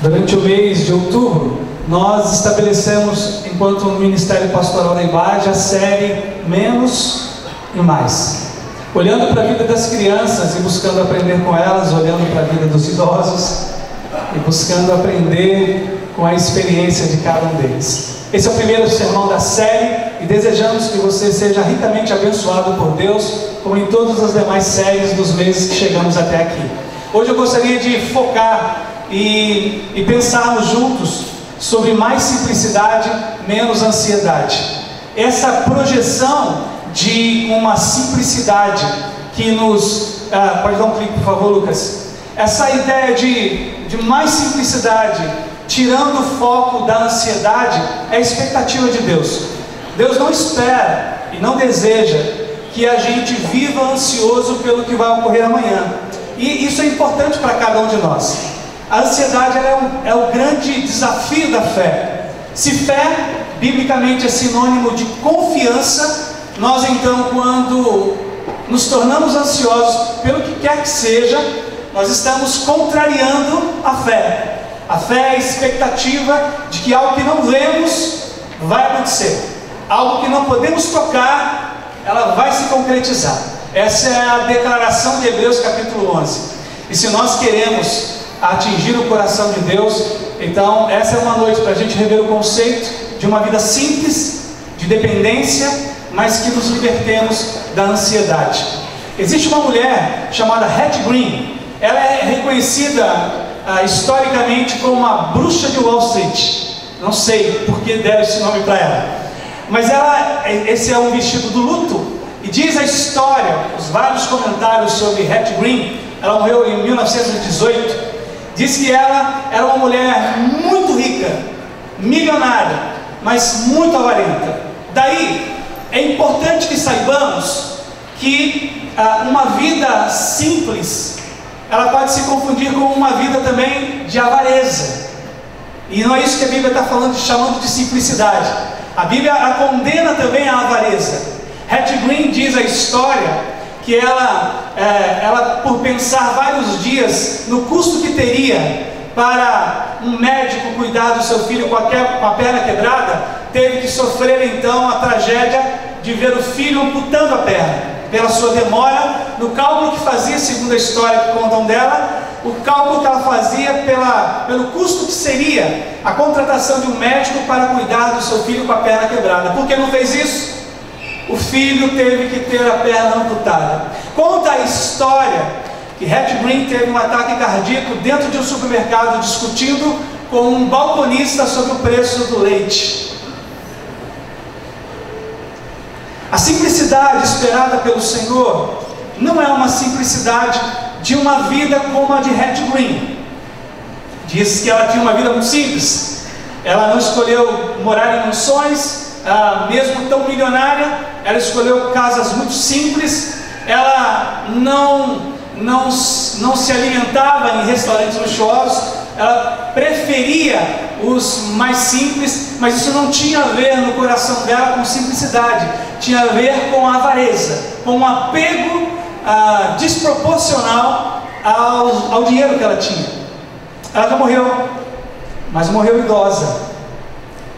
Durante o mês de outubro, nós estabelecemos, enquanto Ministério Pastoral da IBAD, a série Menos e Mais. Olhando para a vida das crianças e buscando aprender com elas, olhando para a vida dos idosos e buscando aprender com a experiência de cada um deles. Esse é o primeiro sermão da série e desejamos que você seja ricamente abençoado por Deus, como em todas as demais séries dos meses que chegamos até aqui. Hoje eu gostaria de focar e pensarmos juntos sobre mais simplicidade, menos ansiedade. Essa projeção de uma simplicidade que nos... pode dar um clique, por favor, Lucas? Essa ideia de mais simplicidade, tirando o foco da ansiedade, é a expectativa de Deus. Deus não espera e não deseja que a gente viva ansioso pelo que vai ocorrer amanhã. E isso é importante para cada um de nós. A ansiedade é o grande desafio da fé. Se fé, biblicamente, é sinônimo de confiança, nós então, quando nos tornamos ansiosos pelo que quer que seja, nós estamos contrariando a fé. A fé é a expectativa de que algo que não vemos vai acontecer. Algo que não podemos tocar, ela vai se concretizar. Essa é a declaração de Hebreus capítulo 11. E se nós queremos atingir o coração de Deus, então essa é uma noite para a gente rever o conceito de uma vida simples, de dependência, mas que nos libertemos da ansiedade. Existe uma mulher chamada Hattie Green. Ela é reconhecida historicamente como uma bruxa de Wall Street. Não sei por que deram esse nome para ela, mas esse é um vestido do luto. E diz a história, os vários comentários sobre Hattie Green. Ela morreu em 1918. Diz que ela era uma mulher muito rica, milionária, mas muito avarenta. Daí, é importante que saibamos que uma vida simples, ela pode se confundir com uma vida também de avareza. E não é isso que a Bíblia está falando, chamando de simplicidade. A Bíblia a condena também a avareza. Hattie Green diz a história que ela, por pensar vários dias no custo que teria para um médico cuidar do seu filho com a perna quebrada, teve que sofrer então a tragédia de ver o filho amputando a perna, pela sua demora no cálculo que fazia, segundo a história que contam dela, o cálculo que ela fazia pelo custo que seria a contratação de um médico para cuidar do seu filho com a perna quebrada. Por que não fez isso? O filho teve que ter a perna amputada. Conta a história que Hattie Green teve um ataque cardíaco dentro de um supermercado, discutindo com um balconista sobre o preço do leite. A simplicidade esperada pelo Senhor não é uma simplicidade de uma vida como a de Hattie Green. Diz que ela tinha uma vida muito simples. Ela não escolheu morar em mansões, mesmo tão milionária. Ela escolheu casas muito simples. Ela não se alimentava em restaurantes luxuosos. Ela preferia os mais simples, mas isso não tinha a ver no coração dela com simplicidade. Tinha a ver com a avareza, com um apego desproporcional ao dinheiro que ela tinha. Ela já morreu, mas morreu idosa.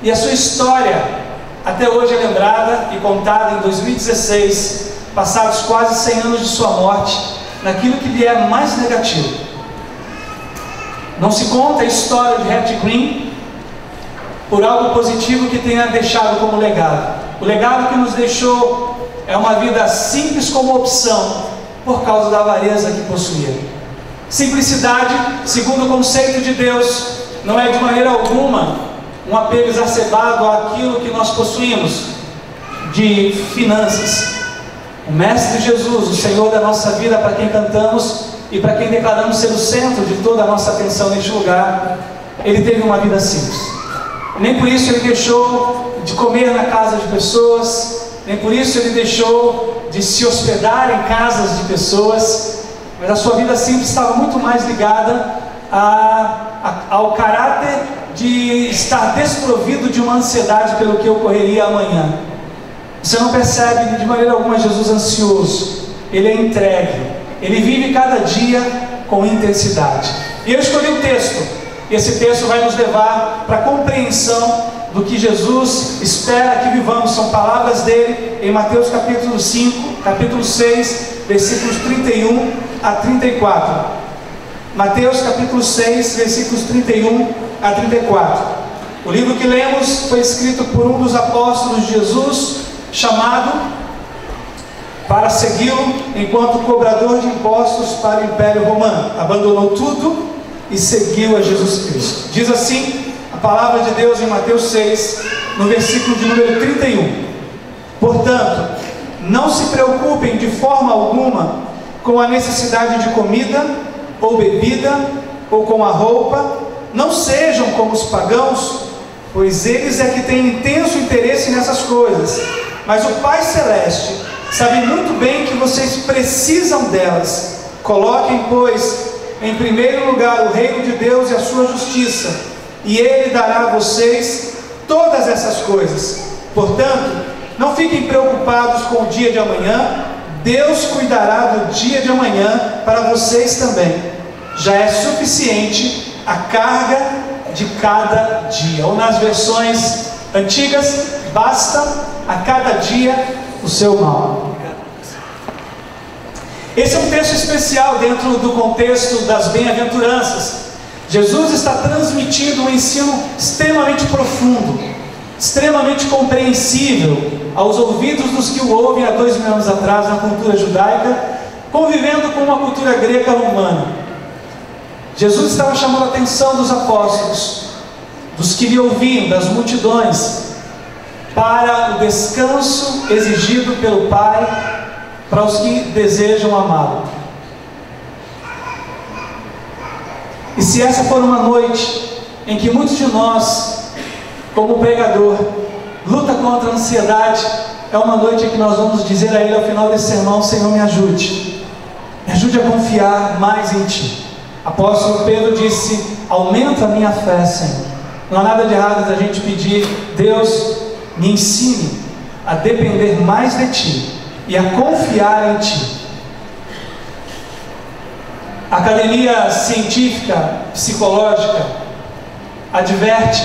E a sua história até hoje é lembrada e contada em 2016, passados quase 100 anos de sua morte, naquilo que lhe é mais negativo. Não se conta a história de Hattie Green por algo positivo que tenha deixado como legado. O legado que nos deixou é uma vida simples como opção, por causa da avareza que possuía. Simplicidade, segundo o conceito de Deus, não é de maneira alguma um apego exacerbado àquilo que nós possuímos de finanças. O Mestre Jesus, o Senhor da nossa vida, para quem cantamos e para quem declaramos ser o centro de toda a nossa atenção neste lugar, Ele teve uma vida simples. Nem por isso Ele deixou de comer na casa de pessoas, nem por isso Ele deixou de se hospedar em casas de pessoas, mas a sua vida simples estava muito mais ligada ao caráter de estar desprovido de uma ansiedade pelo que ocorreria amanhã. Você não percebe de maneira alguma Jesus ansioso. Ele é entregue. Ele vive cada dia com intensidade. E eu escolhi o texto Esse texto vai nos levar para a compreensão do que Jesus espera que vivamos. São palavras dele em Mateus capítulo 5, capítulo 6, versículos 31 a 34. Mateus capítulo 6, versículos 31 a 34. O livro que lemos foi escrito por um dos apóstolos de Jesus, chamado para segui-lo enquanto cobrador de impostos para o Império Romano. Abandonou tudo e seguiu a Jesus Cristo. Diz assim a palavra de Deus em Mateus 6, no versículo de número 31. Portanto, não se preocupem de forma alguma com a necessidade de comida ou bebida, ou com a roupa. Não sejam como os pagãos, pois eles é que têm intenso interesse nessas coisas. Mas o Pai Celeste sabe muito bem que vocês precisam delas. Coloquem, pois, em primeiro lugar o reino de Deus e a sua justiça, e Ele dará a vocês todas essas coisas. Portanto, não fiquem preocupados com o dia de amanhã. Deus cuidará do dia de amanhã para vocês também. Já é suficiente a carga de cada dia. Ou nas versões antigas, basta a cada dia o seu mal. Esse é um texto especial dentro do contexto das bem-aventuranças. Jesus está transmitindo um ensino extremamente profundo, extremamente compreensível aos ouvidos dos que o ouvem há 2000 anos atrás na cultura judaica, convivendo com uma cultura grega romana. Jesus estava chamando a atenção dos apóstolos, dos que lhe ouviam, das multidões, para o descanso exigido pelo Pai para os que desejam amá-lo. E se essa for uma noite em que muitos de nós, como pregador, luta contra a ansiedade, é uma noite em que nós vamos dizer a Ele ao final desse sermão: Senhor, me ajude a confiar mais em Ti. Apóstolo Pedro disse: aumenta a minha fé, Senhor. Não há nada de errado da gente pedir: Deus, me ensine a depender mais de Ti e a confiar em Ti. A Academia Científica Psicológica adverte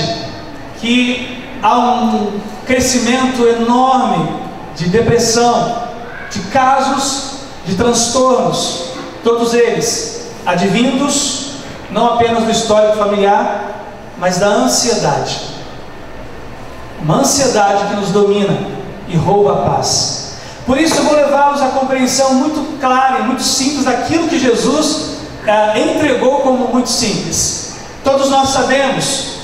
que há um crescimento enorme de depressão, de casos de transtornos, todos eles advindos não apenas do histórico familiar, mas da ansiedade. Uma ansiedade que nos domina e rouba a paz. Por isso eu vou levá-los à compreensão muito clara e muito simples daquilo que Jesus entregou como muito simples. Todos nós sabemos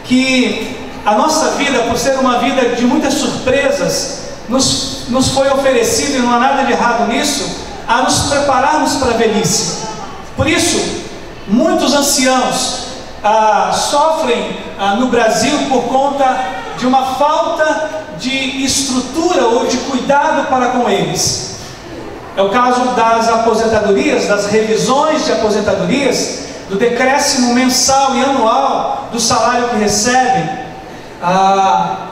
que a nossa vida, por ser uma vida de muitas surpresas, nos foi oferecido, e não há nada de errado nisso, a nos prepararmos para a velhice. Por isso, muitos anciãos sofrem no Brasil por conta de uma falta de estrutura ou de cuidado para com eles. É o caso das aposentadorias, das revisões de aposentadorias, do decréscimo mensal e anual do salário que recebem.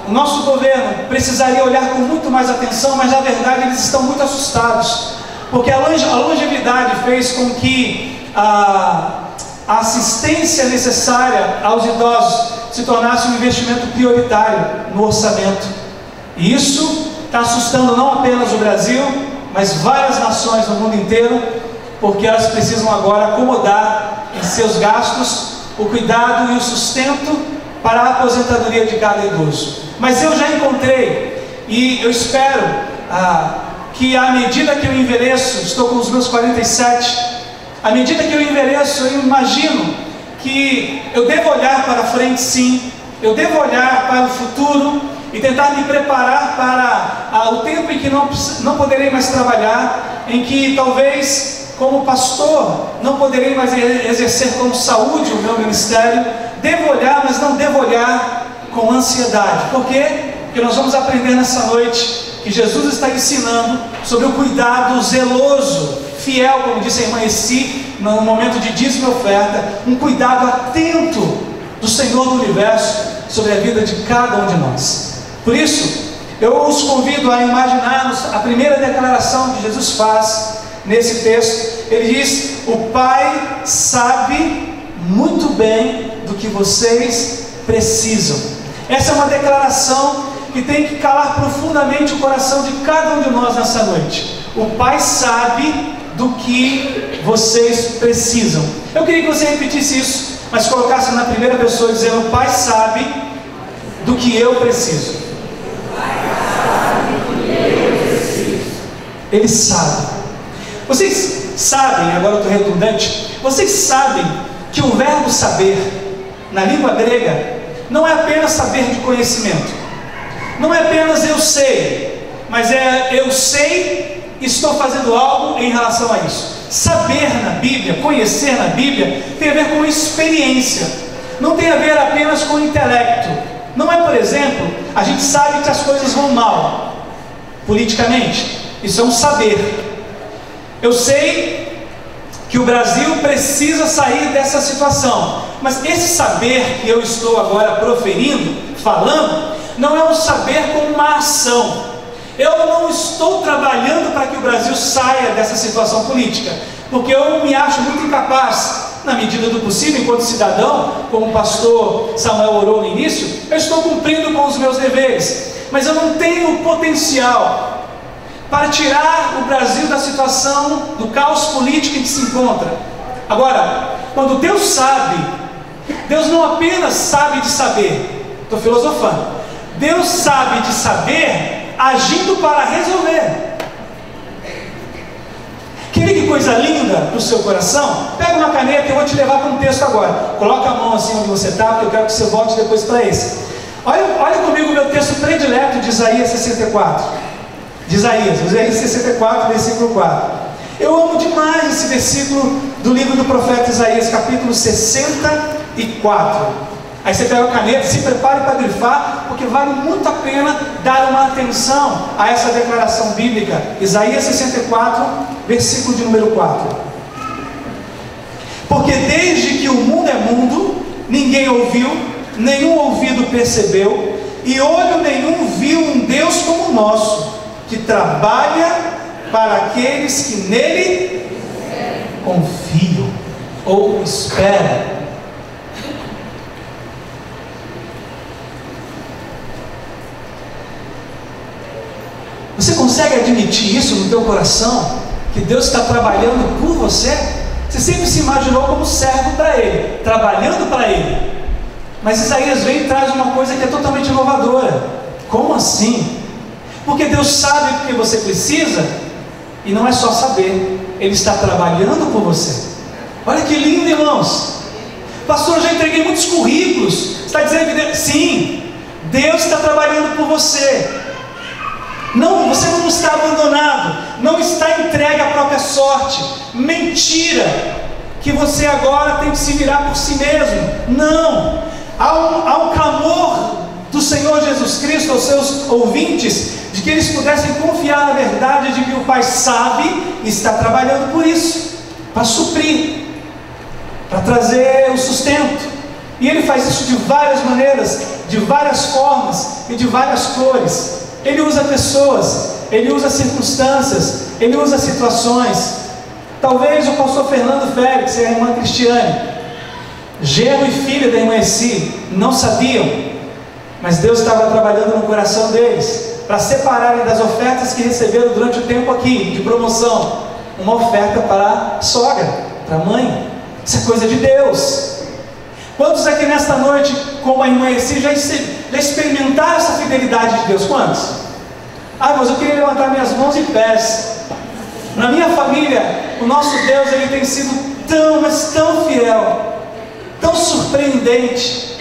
O nosso governo precisaria olhar com muito mais atenção, mas na verdade eles estão muito assustados, porque a longevidade fez com que a assistência necessária aos idosos se tornasse um investimento prioritário no orçamento. E isso está assustando não apenas o Brasil, mas várias nações no mundo inteiro, porque elas precisam agora acomodar em seus gastos o cuidado e o sustento para a aposentadoria de cada idoso. Mas eu já encontrei, e eu espero que à medida que eu envelheço, estou com os meus 47, à medida que eu envelheço, eu imagino que eu devo olhar para frente, sim, eu devo olhar para o futuro e tentar me preparar para o tempo em que não poderei mais trabalhar, em que talvez como pastor não poderei mais exercer com saúde o meu ministério. Devo olhar, mas não devo olhar com ansiedade. Por quê? Porque nós vamos aprender nessa noite que Jesus está ensinando sobre o cuidado zeloso, fiel, como disse a irmã Essi, no momento de dízimo e oferta, um cuidado atento do Senhor do Universo sobre a vida de cada um de nós. Por isso, eu os convido a imaginarmos a primeira declaração que Jesus faz nesse texto. Ele diz: o Pai sabe muito bem do que vocês precisam. Essa é uma declaração que tem que calar profundamente o coração de cada um de nós nessa noite. O Pai sabe do que vocês precisam. Eu queria que você repetisse isso, mas colocasse na primeira pessoa, dizendo: o Pai sabe do que eu preciso. Ele sabe. Vocês sabem, agora eu estou redundante, vocês sabem que o verbo saber, na língua grega, não é apenas saber de conhecimento. Não é apenas eu sei, mas é eu sei e estou fazendo algo em relação a isso. Saber na Bíblia, conhecer na Bíblia, tem a ver com experiência. Não tem a ver apenas com intelecto. Não é, por exemplo, a gente sabe que as coisas vão mal politicamente. Isso é um saber. Eu sei que o Brasil precisa sair dessa situação, mas esse saber que eu estou agora proferindo, falando, não é um saber como uma ação. Eu não estou trabalhando para que o Brasil saia dessa situação política, porque eu me acho muito incapaz, na medida do possível, enquanto cidadão, como o pastor Samuel orou no início, eu estou cumprindo com os meus deveres, mas eu não tenho potencial para tirar o Brasil da situação, do caos político em que se encontra. Agora, quando Deus sabe, Deus não apenas sabe de saber, estou filosofando, Deus sabe de saber, agindo para resolver. Quer ver que coisa linda para o seu coração? Pega uma caneta e eu vou te levar para um texto agora. Coloca a mão assim onde você está, porque eu quero que você volte depois para esse. Olha comigo o meu texto predileto de Isaías 64. De Isaías 64, versículo 4. Eu amo demais esse versículo do livro do profeta Isaías, capítulo 64. Aí você pega a caneta, se prepare para grifar, porque vale muito a pena dar uma atenção a essa declaração bíblica. Isaías 64, versículo de número 4. Porque desde que o mundo é mundo, ninguém ouviu, nenhum ouvido percebeu, e olho nenhum viu um Deus como o nosso, que trabalha para aqueles que nele confiam ou esperam. Você consegue admitir isso no teu coração? Que Deus está trabalhando por você? Você sempre se imaginou como servo para Ele, trabalhando para Ele. Mas Isaías vem e traz uma coisa que é totalmente inovadora. Como assim? Porque Deus sabe do que você precisa, e não é só saber, Ele está trabalhando por você. Olha que lindo, irmãos. Pastor, eu já entreguei muitos currículos. Você está dizendo que Deus... Sim, Deus está trabalhando por você. Não, você não está abandonado, não está entregue à própria sorte. Mentira, que você agora tem que se virar por si mesmo. Não, há um clamor do Senhor Jesus Cristo aos seus ouvintes, de que eles pudessem confiar na verdade de que o Pai sabe e está trabalhando por isso, para suprir, para trazer o sustento. E Ele faz isso de várias maneiras, de várias formas e de várias cores. Ele usa pessoas, Ele usa circunstâncias, Ele usa situações. Talvez o pastor Fernando Félix e a irmã Cristiane, genro e filha da irmã Essi, não sabiam, mas Deus estava trabalhando no coração deles, para separarem das ofertas que receberam durante o tempo aqui, de promoção, uma oferta para a sogra, para a mãe. Isso é coisa de Deus. Quantos aqui nesta noite, como a irmã Essi, já experimentaram essa fidelidade de Deus? Quantos? Ah, mas eu queria levantar minhas mãos e pés. Na minha família, o nosso Deus, Ele tem sido tão, mas tão fiel, tão surpreendente.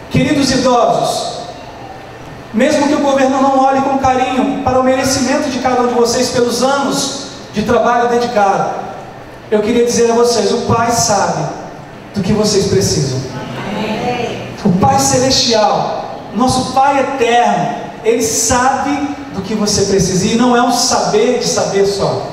Queridos idosos, mesmo que o governo não olhe com carinho para o merecimento de cada um de vocês pelos anos de trabalho dedicado, eu queria dizer a vocês, o Pai sabe do que vocês precisam. O Pai Celestial, nosso Pai Eterno, Ele sabe do que você precisa, e não é um saber de saber só,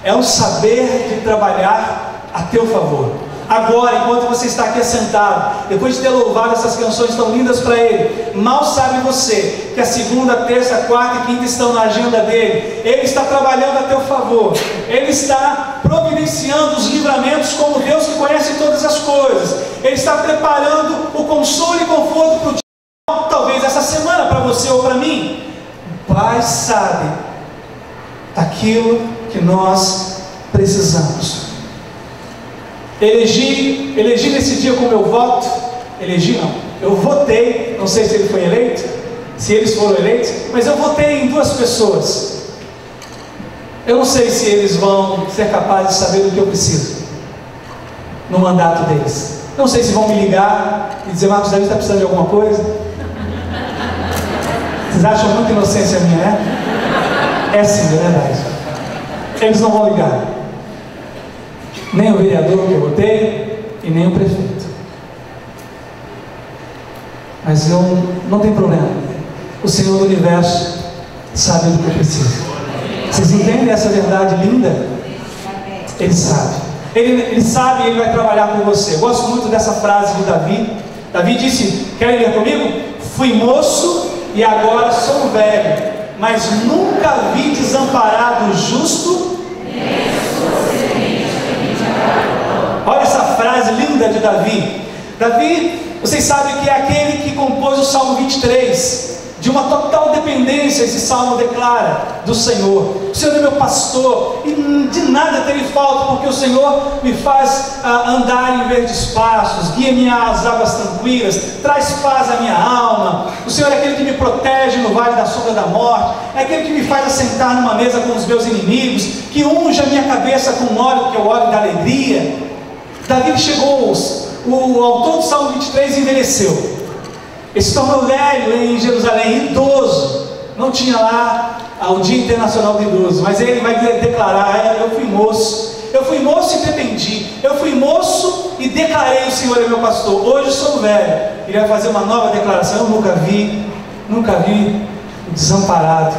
é um saber de trabalhar a teu favor. agora, enquanto você está aqui assentado, depois de ter louvado essas canções tão lindas para Ele, mal sabe você que a segunda, terça, quarta e quinta estão na agenda dele. Ele está trabalhando a teu favor, Ele está providenciando os livramentos como Deus que conhece todas as coisas. Ele está preparando o consolo e conforto para o dia, talvez essa semana, para você ou para mim. O Pai sabe aquilo que nós precisamos. Elegi nesse dia com meu voto. Elegi não, eu votei, não sei se ele foi eleito, se eles foram eleitos, mas eu votei em duas pessoas. Eu não sei se eles vão ser capazes de saber do que eu preciso no mandato deles. Não sei se vão me ligar e dizer: Marcos Davi está precisando de alguma coisa. Vocês acham muita inocência minha, né? É sim, é verdade. Eles não vão ligar, nem o vereador que eu votei e nem o prefeito. Mas eu não tem problema, o Senhor do Universo sabe do que eu preciso. Vocês entendem essa verdade linda? Ele sabe, ele sabe e Ele vai trabalhar com você. Eu gosto muito dessa frase de Davi. Davi disse, querem ler comigo? Fui moço e agora sou velho, mas nunca vi desamparado o justo. Olha essa frase linda de Davi. Davi, vocês sabem que é aquele que compôs o Salmo 23. De uma total dependência, esse salmo declara do Senhor. O Senhor é meu pastor e de nada terei falta, porque o Senhor me faz andar em verdes pastos, guia-me às águas tranquilas, traz paz à minha alma. O Senhor é aquele que me protege no vale da sombra da morte, é aquele que me faz assentar numa mesa com os meus inimigos, que unge a minha cabeça com óleo, que é o óleo da alegria. Davi chegou, o autor do Salmo 23 envelheceu. Ele se tornou velho em Jerusalém, idoso. Não tinha lá o Dia Internacional do Idoso, mas ele vai declarar: eu fui moço e dependi, eu fui moço e declarei: o Senhor é meu pastor. Hoje sou velho. Ele vai fazer uma nova declaração: eu nunca vi o desamparado,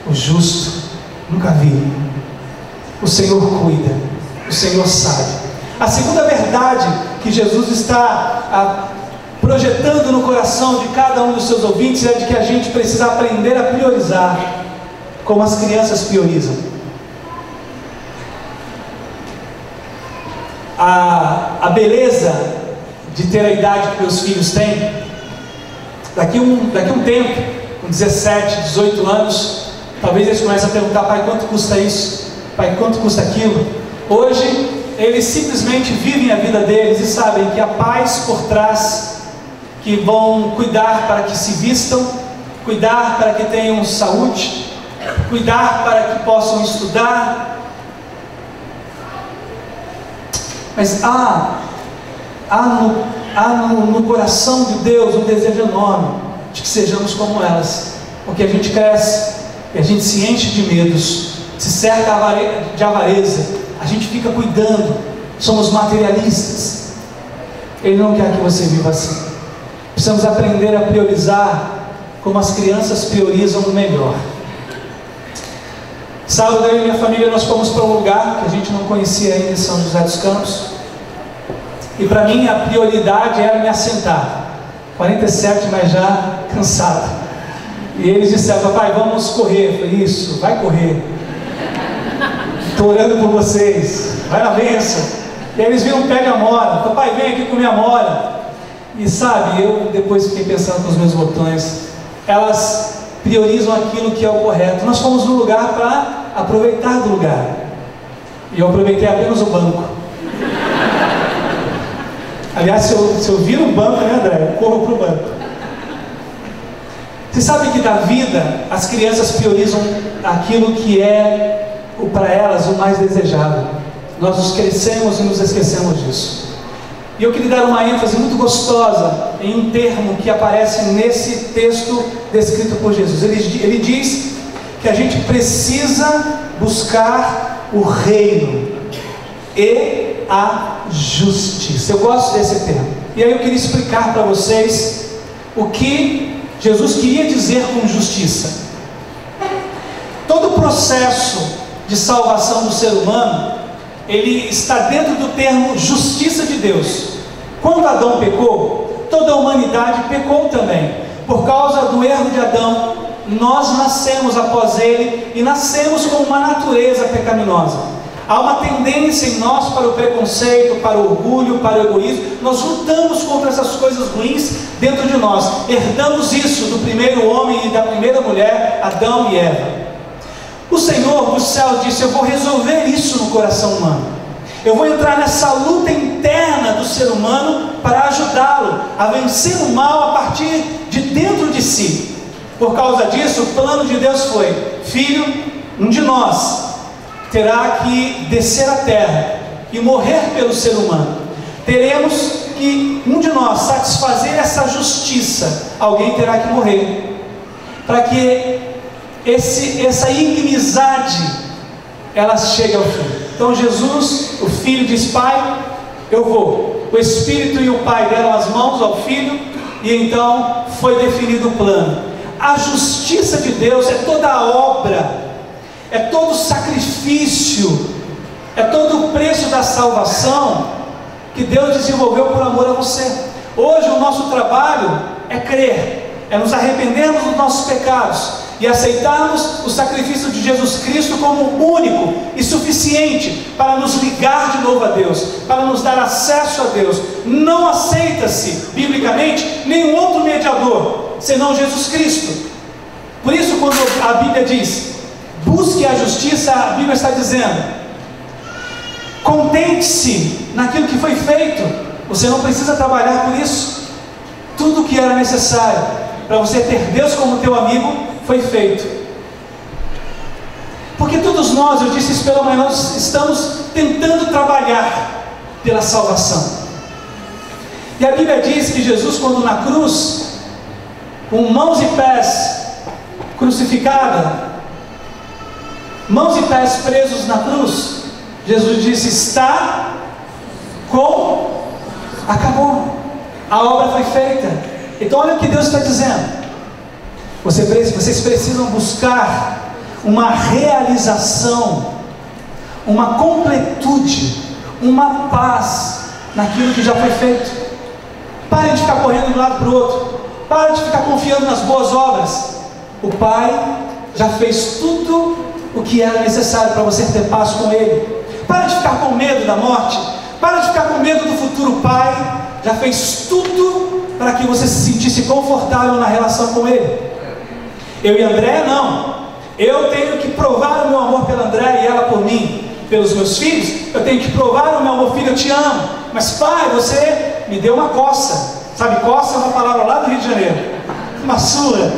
o justo, nunca vi. O Senhor cuida, o Senhor sabe. A segunda verdade que Jesus está projetando no coração de cada um dos seus ouvintes é de que a gente precisa aprender a priorizar, como as crianças priorizam. A beleza de ter a idade que meus filhos têm, daqui um tempo, com 17, 18 anos, talvez eles comecem a perguntar: pai, quanto custa isso? Pai, quanto custa aquilo? Hoje, eles simplesmente vivem a vida deles e sabem que há pais por trás que vão cuidar para que se vistam, cuidar para que tenham saúde, cuidar para que possam estudar. Mas há no coração de Deus um desejo enorme de que sejamos como elas, porque a gente cresce e a gente se enche de medos, se cerca de avareza, a gente fica cuidando, somos materialistas. Ele não quer que você viva assim. Precisamos aprender a priorizar como as crianças priorizam o melhor. Sábado, eu e minha família, nós fomos para um lugar que a gente não conhecia ainda, em São José dos Campos. E para mim a prioridade era me assentar. 47, mas já cansado. E eles disseram: papai, vamos correr. Eu falei: isso, vai correr. Estou orando por vocês, vai na bênção. E aí eles viram um pé de amora. Papai, vem aqui comer amora. E sabe, eu depois fiquei pensando com os meus botões, elas priorizam aquilo que é o correto. Nós fomos num lugar para aproveitar do lugar, e eu aproveitei apenas o banco. Aliás, se eu vir no banco, né, André, eu corro para o banco. Você sabe que da vida, as crianças priorizam aquilo que é, para elas, o mais desejável. Nós nos crescemos e nos esquecemos disso. E eu queria dar uma ênfase muito gostosa em um termo que aparece nesse texto descrito por Jesus. Ele diz que a gente precisa buscar o reino e a justiça. Eu gosto desse termo. E aí eu queria explicar para vocês o que Jesus queria dizer com justiça. Todo o processo de salvação do ser humano ele está dentro do termo justiça de Deus. Quando Adão pecou, toda a humanidade pecou também. Por causa do erro de Adão, nós nascemos após ele e nascemos com uma natureza pecaminosa. Há uma tendência em nós para o preconceito, para o orgulho, para o egoísmo. Nós lutamos contra essas coisas ruins dentro de nós. Herdamos isso do primeiro homem e da primeira mulher, Adão e Eva. O Senhor do céu disse: eu vou resolver isso no coração humano. Eu vou entrar nessa luta interna do ser humano para ajudá-lo a vencer o mal a partir de dentro de si. Por causa disso, o plano de Deus foi: filho, um de nós terá que descer à terra e morrer pelo ser humano. Teremos que, um de nós, satisfazer essa justiça. Alguém terá que morrer, para que essa inimizade ela chegue ao fim. Então Jesus, o Filho, diz: Pai, eu vou. O Espírito e o Pai deram as mãos ao Filho, e então foi definido o plano. A justiça de Deus é toda a obra, é todo o sacrifício, é todo o preço da salvação que Deus desenvolveu por amor a você. Hoje o nosso trabalho é crer, é nos arrependermos dos nossos pecados e aceitarmos o sacrifício de Jesus Cristo como único e suficiente para nos ligar de novo a Deus, para nos dar acesso a Deus. Não aceita-se, biblicamente, nenhum outro mediador, senão Jesus Cristo. Por isso, quando a Bíblia diz: busque a justiça, a Bíblia está dizendo: contente-se naquilo que foi feito. Você não precisa trabalhar por isso. Tudo o que era necessário para você ter Deus como teu amigo foi feito. Porque todos nós, eu disse isso pela manhã, nós estamos tentando trabalhar pela salvação. E a Bíblia diz que Jesus, quando na cruz, com mãos e pés crucificada, mãos e pés presos na cruz, Jesus disse: acabou, a obra foi feita. Então olha o que Deus está dizendo: vocês precisam buscar uma realização, uma completude, uma paz naquilo que já foi feito. Parem de ficar correndo de um lado para o outro, parem de ficar confiando nas boas obras. O Pai já fez tudo o que era necessário para você ter paz com Ele. Para de ficar com medo da morte, para de ficar com medo do futuro. O Pai já fez tudo para que você se sentisse confortável na relação com Ele. Eu e André não. Eu tenho que provar o meu amor pela André e ela por mim. Pelos meus filhos, eu tenho que provar o meu amor. Filho, eu te amo, mas pai, você me deu uma coça. Sabe, coça é uma palavra lá do Rio de Janeiro, uma sua.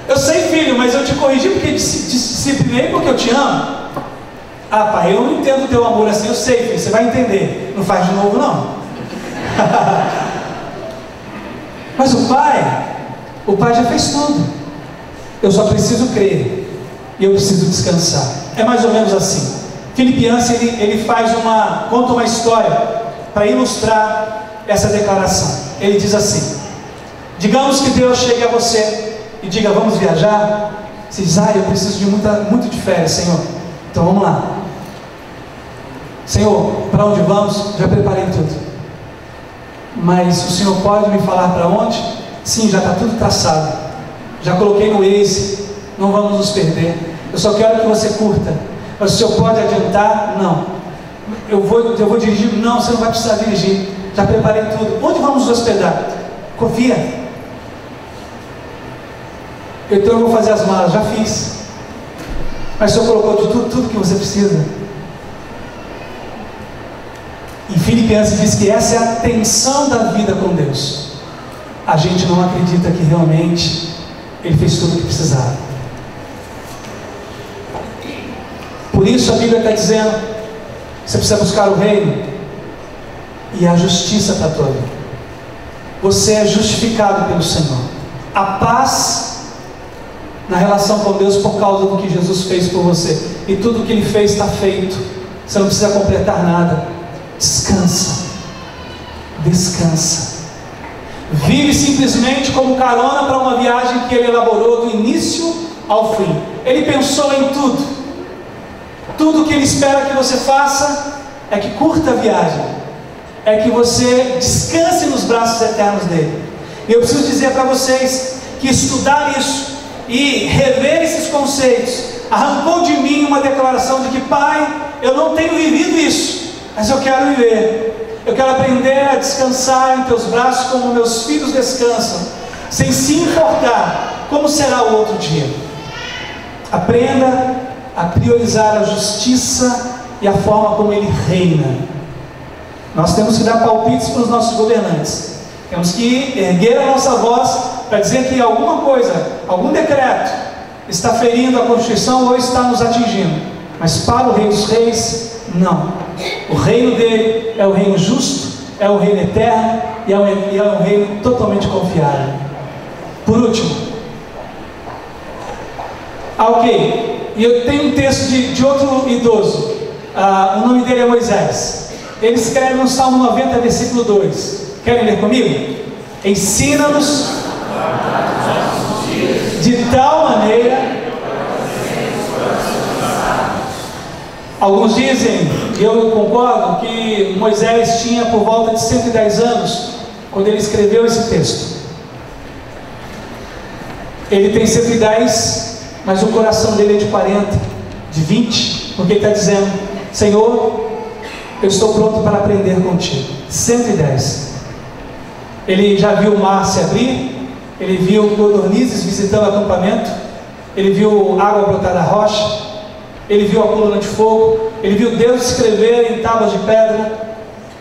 Eu sei, filho, mas eu te corrigi porque disciplinei porque eu te amo. Ah, pai, eu não entendo o teu amor assim. Eu sei, filho, você vai entender. Não faz de novo, não. Mas o pai já fez tudo. Eu só preciso crer e eu preciso descansar. É mais ou menos assim. Filipenses, ele conta uma história para ilustrar essa declaração. Ele diz assim: digamos que Deus chegue a você e diga: vamos viajar. Você diz: eu preciso de muito de férias, Senhor. Então vamos lá. Senhor, para onde vamos? Já preparei tudo. Mas o Senhor pode me falar para onde? Sim, já está tudo traçado. Já coloquei no Waze. Não vamos nos perder. Eu só quero que você curta. Mas o Senhor pode adiantar? Não. Eu vou dirigir? Não, você não vai precisar dirigir. Já preparei tudo. Onde vamos nos hospedar? Confia. Então eu vou fazer as malas. Já fiz. Mas o Senhor colocou de tudo que você precisa. E Filipenses diz que essa é a tensão da vida com Deus. A gente não acredita que realmente Ele fez tudo o que precisava. Por isso a Bíblia está dizendo: você precisa buscar o reino e a justiça para a tua vida. Você é justificado pelo Senhor. A paz na relação com Deus por causa do que Jesus fez por você. E tudo o que Ele fez está feito. Você não precisa completar nada. Descansa. Descansa. Vive simplesmente como carona para uma viagem que Ele elaborou do início ao fim. Ele pensou em tudo. Tudo que Ele espera que você faça, é que curta a viagem, é que você descanse nos braços eternos dele. E eu preciso dizer para vocês que estudar isso e rever esses conceitos arrancou de mim uma declaração de que, Pai, eu não tenho vivido isso, mas eu quero viver. Eu quero aprender a descansar em teus braços como meus filhos descansam, sem se importar como será o outro dia. Aprenda a priorizar a justiça e a forma como ele reina. Nós temos que dar palpites para os nossos governantes. Temos que erguer a nossa voz para dizer que alguma coisa, algum decreto está ferindo a Constituição ou está nos atingindo. Mas para o Rei dos Reis, não. O reino dele é o reino justo, é o reino eterno e é um reino totalmente confiável. Por último, ok, e eu tenho um texto de outro idoso, o nome dele é Moisés. Ele escreve no Salmo 90, versículo 2. Querem ler comigo? Ensina-nos de tal maneira. Alguns dizem, e eu concordo, que Moisés tinha por volta de 110 anos quando ele escreveu esse texto. Ele tem 110, mas o coração dele é de 40, de 20, porque ele está dizendo: Senhor, eu estou pronto para aprender contigo. 110. Ele já viu o mar se abrir, ele viu codornizes visitando o acampamento, ele viu água brotar da rocha, ele viu a coluna de fogo, ele viu Deus escrever em tábuas de pedra,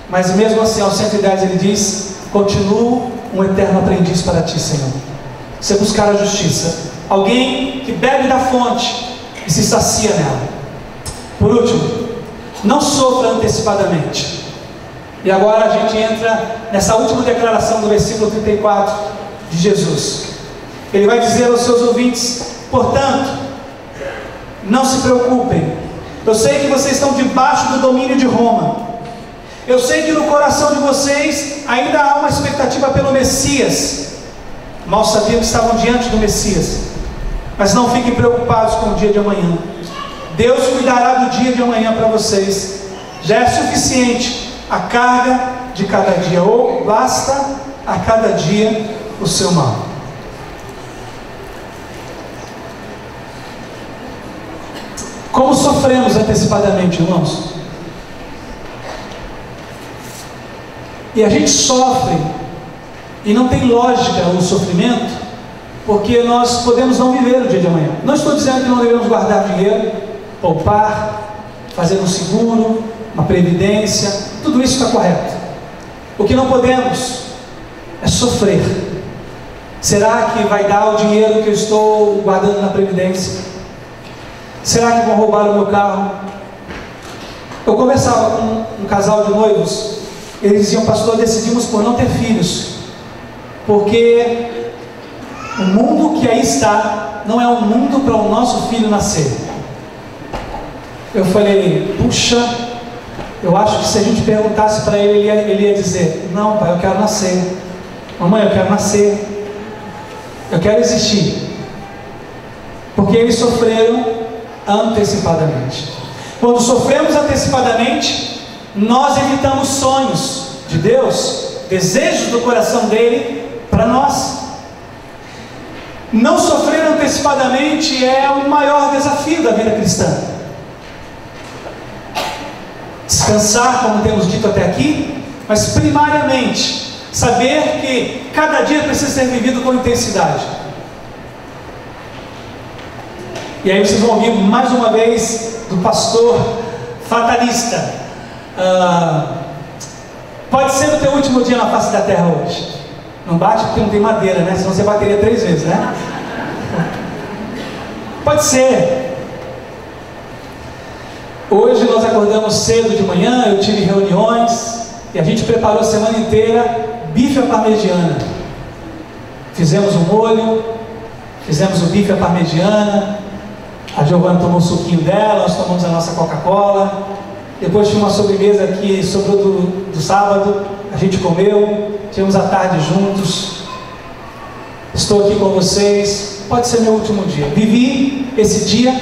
mas mesmo assim, aos 110 ele diz: continuo um eterno aprendiz para ti, Senhor. Você buscar a justiça, alguém que bebe da fonte e se sacia nela. Por último, não sofra antecipadamente. E agora a gente entra nessa última declaração do versículo 34 de Jesus. Ele vai dizer aos seus ouvintes: portanto, não se preocupem. Eu sei que vocês estão debaixo do domínio de Roma. Eu sei que no coração de vocês ainda há uma expectativa pelo Messias. Mal sabiam que estavam diante do Messias. Mas não fiquem preocupados com o dia de amanhã. Deus cuidará do dia de amanhã para vocês. Já é suficiente a carga de cada dia, ou basta a cada dia o seu mal. Como sofremos antecipadamente, irmãos? E a gente sofre, e não tem lógica o sofrimento, porque nós podemos não viver o dia de amanhã. Não estou dizendo que não devemos guardar dinheiro, poupar, fazer um seguro, uma previdência, tudo isso está correto. O que não podemos é sofrer. Será que vai dar o dinheiro que eu estou guardando na previdência? Será que vão roubar o meu carro? Eu conversava com um casal de noivos. Eles diziam: pastor, decidimos por não ter filhos, porque o mundo que aí está não é um mundo para o nosso filho nascer. Eu falei: puxa, eu acho que se a gente perguntasse para ele, ele ia dizer: não, pai, eu quero nascer. Mamãe, eu quero nascer. Eu quero existir. Porque eles sofreram antecipadamente. Quando sofremos antecipadamente, nós evitamos sonhos de Deus, desejos do coração dele para nós. Não sofrer antecipadamente é o maior desafio da vida cristã. Descansar, como temos dito até aqui, mas primariamente saber que cada dia precisa ser vivido com intensidade. E aí vocês vão ouvir mais uma vez do pastor fatalista: pode ser o teu último dia na face da terra hoje. Não bate porque não tem madeira, né? Senão você bateria 3 vezes, né? Pode ser. Hoje nós acordamos cedo de manhã, eu tive reuniões e a gente preparou a semana inteira bife à parmegiana. Fizemos o molho, fizemos o bife à parmegiana. A Giovana tomou o suquinho dela, nós tomamos a nossa Coca-Cola. Depois tinha uma sobremesa que sobrou do sábado, a gente comeu, tivemos a tarde juntos. Estou aqui com vocês, pode ser meu último dia. Vivi esse dia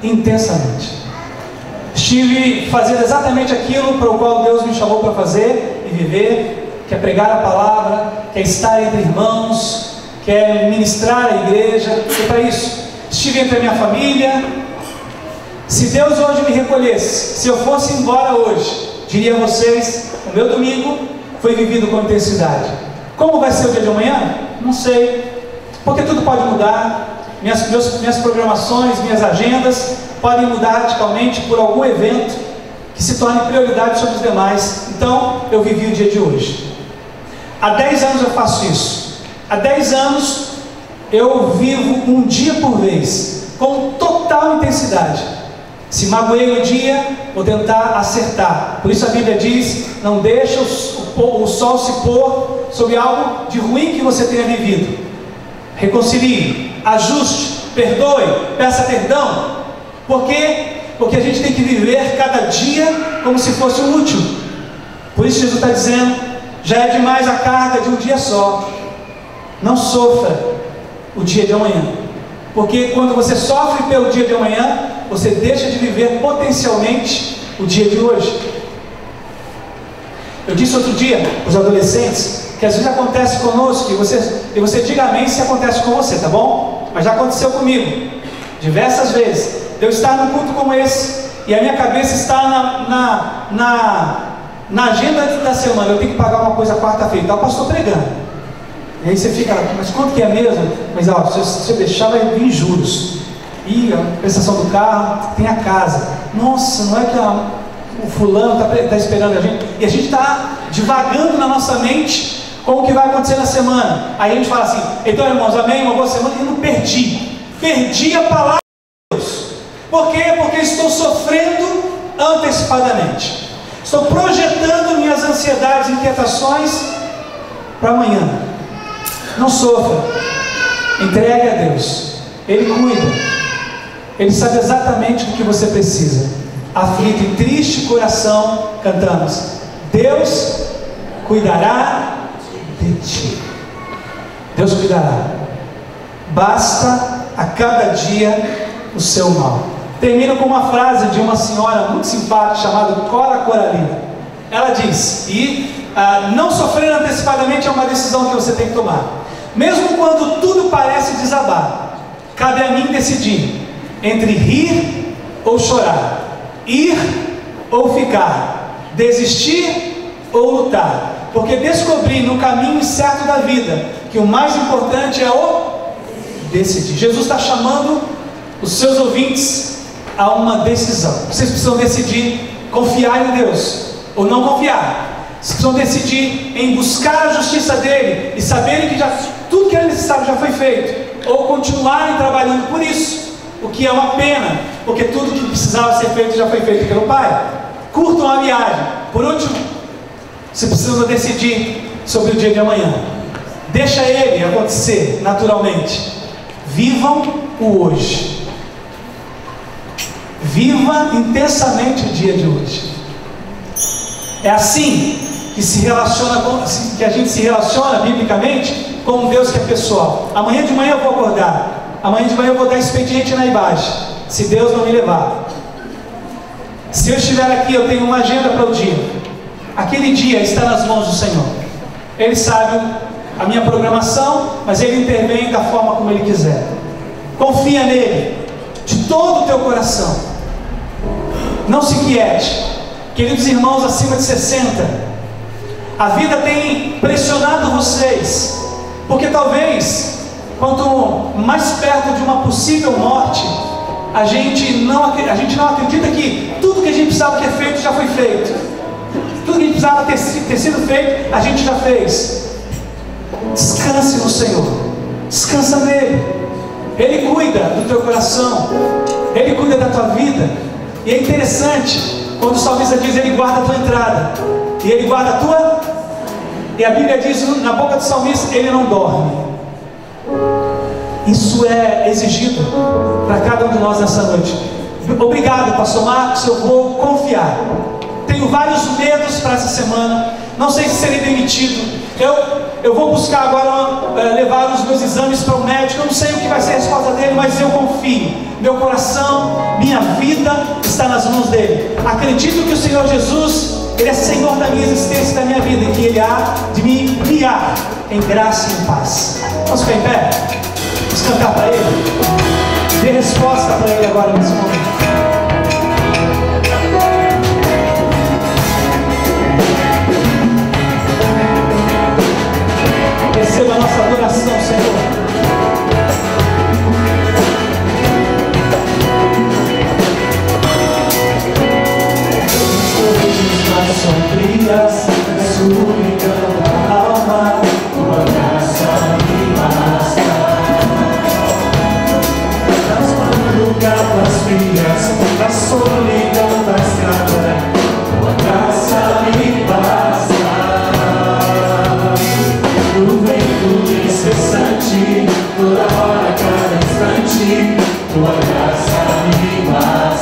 intensamente. Estive fazendo exatamente aquilo para o qual Deus me chamou para fazer e viver, que é pregar a palavra, que é estar entre irmãos, que é ministrar a igreja. E para isso, estive entre a minha família. Se Deus hoje me recolhesse, se eu fosse embora hoje, diria a vocês, o meu domingo foi vivido com intensidade. Como vai ser o dia de amanhã? Não sei, porque tudo pode mudar. Minhas programações, minhas agendas podem mudar radicalmente por algum evento que se torne prioridade sobre os demais. Então, eu vivi o dia de hoje. Há 10 anos eu faço isso. Há 10 anos eu vivo um dia por vez, com total intensidade. Se magoei no dia, vou tentar acertar. Por isso a Bíblia diz: não deixa o sol se pôr sobre algo de ruim que você tenha vivido. Reconcilie, ajuste, perdoe, peça perdão. Por quê? Porque a gente tem que viver cada dia como se fosse o último. Por isso Jesus está dizendo: já é demais a carga de um dia só. Não sofra o dia de amanhã, porque quando você sofre pelo dia de amanhã, você deixa de viver potencialmente o dia de hoje. Eu disse outro dia para os adolescentes que às vezes acontece conosco, e você diga amém se acontece com você, tá bom? Mas já aconteceu comigo diversas vezes. Eu estar num culto como esse e a minha cabeça está na agenda da semana. Eu tenho que pagar uma coisa quarta-feira, então o pastor pregando. E aí você fica, mas quanto que é mesmo? Mas ó, se você deixar, vai vir juros. E a prestação do carro, tem a casa. Nossa, não é que o fulano está esperando a gente. E a gente está divagando na nossa mente com o que vai acontecer na semana. Aí a gente fala assim: então, irmãos, amém, uma boa semana. E eu não perdi a palavra de Deus. Por quê? Porque estou sofrendo antecipadamente. Estou projetando minhas ansiedades e inquietações para amanhã. Não sofra. Entregue a Deus. Ele cuida. Ele sabe exatamente o que você precisa. Aflito e triste coração, cantamos: Deus cuidará de ti. Deus cuidará. Basta a cada dia o seu mal. Termino com uma frase de uma senhora muito simpática chamada Cora Coralina. Ela diz: não sofrer antecipadamente é uma decisão que você tem que tomar. Mesmo quando tudo parece desabar, cabe a mim decidir entre rir ou chorar, ir ou ficar, desistir ou lutar, porque descobri no caminho certo da vida que o mais importante é o decidir. Jesus está chamando os seus ouvintes a uma decisão. Vocês precisam decidir confiar em Deus ou não confiar. Vocês precisam decidir em buscar a justiça dele e saberem que tudo que é necessário já foi feito, ou continuarem trabalhando por isso, o que é uma pena, porque tudo que precisava ser feito já foi feito pelo Pai. Curtam a viagem. Por último, você precisa decidir sobre o dia de amanhã. Deixa ele acontecer naturalmente. Vivam o hoje. Viva intensamente o dia de hoje. É assim que que a gente se relaciona biblicamente com um Deus que é pessoal. Amanhã de manhã eu vou acordar. Amanhã de manhã eu vou dar expediente na IBAGE, se Deus não me levar. Se eu estiver aqui, eu tenho uma agenda para o dia. Aquele dia está nas mãos do Senhor. Ele sabe a minha programação, mas Ele intervém da forma como Ele quiser. Confia nele, de todo o teu coração. Não se inquiete. Queridos irmãos acima de 60, a vida tem pressionado vocês, porque talvez, quanto mais perto de uma possível morte, a gente não acredita que tudo que a gente precisava ter feito já foi feito. Tudo que a gente precisava ter sido feito, a gente já fez. Descanse no Senhor. Descansa nele. Ele cuida do teu coração. Ele cuida da tua vida. E é interessante, quando o salmista diz: Ele guarda a tua entrada e Ele guarda a tua... E a Bíblia diz na boca do salmista: Ele não dorme. Isso é exigido para cada um de nós nessa noite. Obrigado, pastor Marcos, eu vou confiar. Tenho vários medos para essa semana. Não sei se serei demitido. Eu vou buscar agora levar os meus exames para o médico. Eu não sei o que vai ser a resposta dele, mas eu confio. Meu coração, minha vida está nas mãos dele. Acredito que o Senhor Jesus, Ele é Senhor da minha existência e da minha vida, e que Ele há de me guiar em graça e em paz. Vamos ficar em pé? Vamos cantar para Ele? Dê resposta para Ele agora nesse momento. Receba a nossa adoração, Senhor. As sombrias, na escuridão da alma, tua graça me basta. Nas madrugadas frias, na solidão da estrada, tua graça me basta. No vento incessante, toda hora, cada instante, tua graça me basta.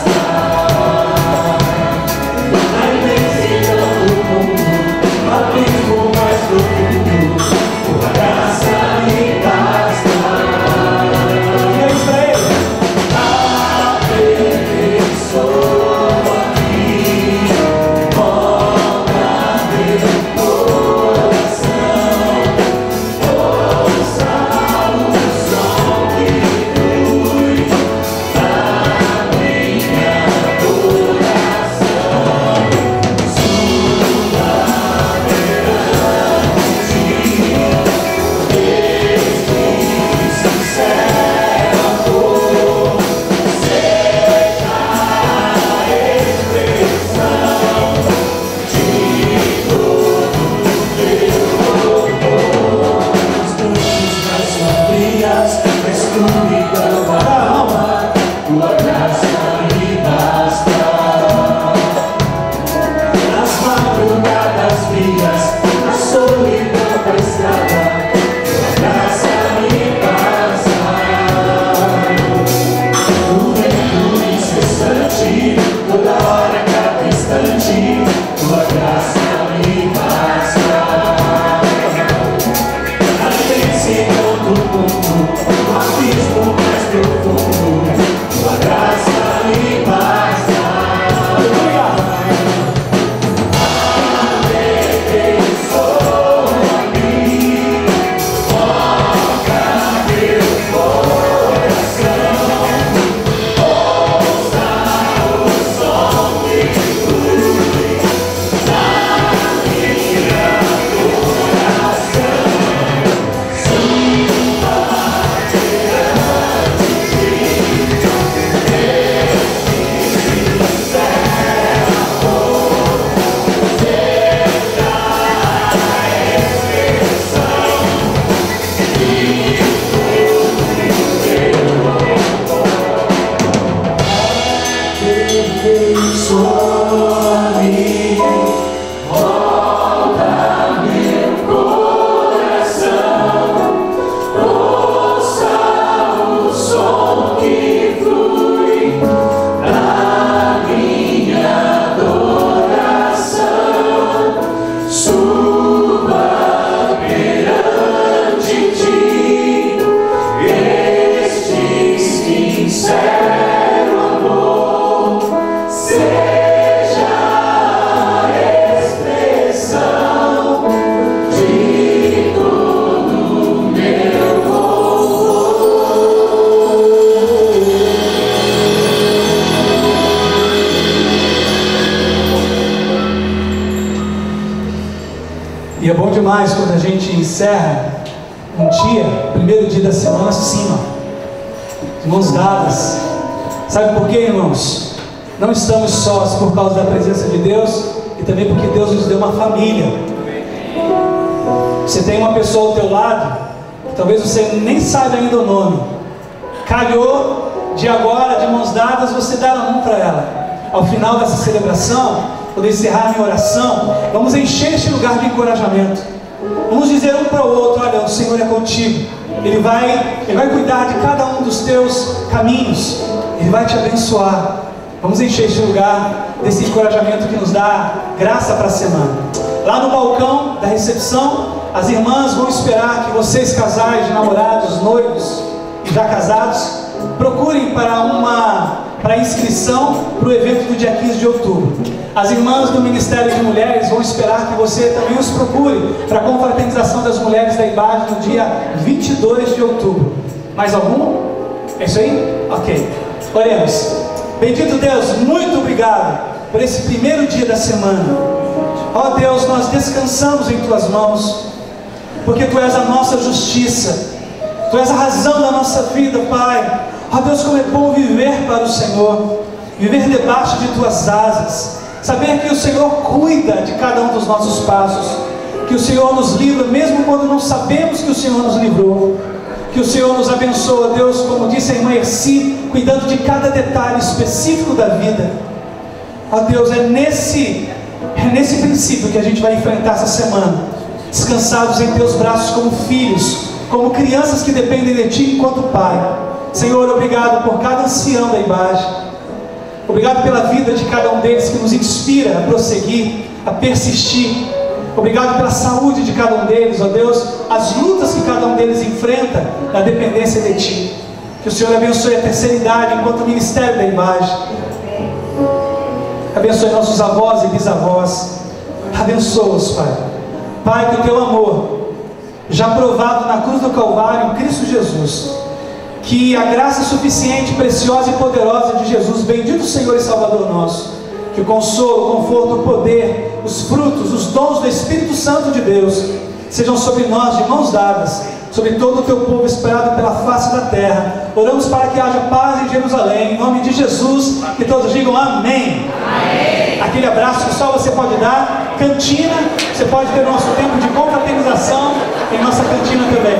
E é bom demais quando a gente encerra um dia, primeiro dia da semana, assim, ó, mãos dadas. Sabe por quê, irmãos? Não estamos sós por causa da presença de Deus, e também porque Deus nos deu uma família. Você tem uma pessoa ao teu lado, que talvez você nem saiba ainda o nome. Calhou de agora, de mãos dadas, você dar a mão para ela. Ao final dessa celebração, poder encerrar a minha oração, vamos encher este lugar de encorajamento. Vamos dizer um para o outro: olha, o Senhor é contigo. Ele vai cuidar de cada um dos teus caminhos. Ele vai te abençoar. Vamos encher este lugar desse encorajamento que nos dá graça para a semana. Lá no balcão da recepção, as irmãs vão esperar que vocês, casais de namorados, noivos e já casados, procurem para inscrição para o evento do dia 15 de outubro. As irmãs do Ministério de Mulheres vão esperar que você também os procure para a confraternização das mulheres da IBAD no dia 22 de outubro. Mais algum? É isso aí? Ok. Oremos. Bendito Deus, muito obrigado por esse primeiro dia da semana. Ó Deus, nós descansamos em Tuas mãos, porque Tu és a nossa justiça, Tu és a razão da nossa vida, Pai. Ó Deus, como é bom viver para o Senhor, viver debaixo de Tuas asas, saber que o Senhor cuida de cada um dos nossos passos, que o Senhor nos livra, mesmo quando não sabemos que o Senhor nos livrou, que o Senhor nos abençoa, Deus, como disse a irmã Erci, cuidando de cada detalhe específico da vida. Ó Deus, é nesse princípio que a gente vai enfrentar essa semana, descansados em Teus braços como filhos, como crianças que dependem de Ti enquanto Pai. Senhor, obrigado por cada ancião da IBAD, obrigado pela vida de cada um deles que nos inspira a prosseguir, a persistir. Obrigado pela saúde de cada um deles, ó Deus, as lutas que cada um deles enfrenta na dependência de Ti. Que o Senhor abençoe a terceira idade enquanto ministério da IBAD. Abençoe nossos avós e bisavós. Abençoa-os, Pai. Pai, que o Teu amor, já provado na cruz do Calvário em Cristo Jesus, que a graça suficiente, preciosa e poderosa de Jesus, bendito Senhor e Salvador nosso, que o consolo, o conforto, o poder, os frutos, os dons do Espírito Santo de Deus sejam sobre nós de mãos dadas, sobre todo o Teu povo esperado pela face da terra. Oramos para que haja paz em Jerusalém, em nome de Jesus, que todos digam amém. Amém. Aquele abraço que só você pode dar. Cantina, você pode ter o nosso tempo de confraternização em nossa cantina também.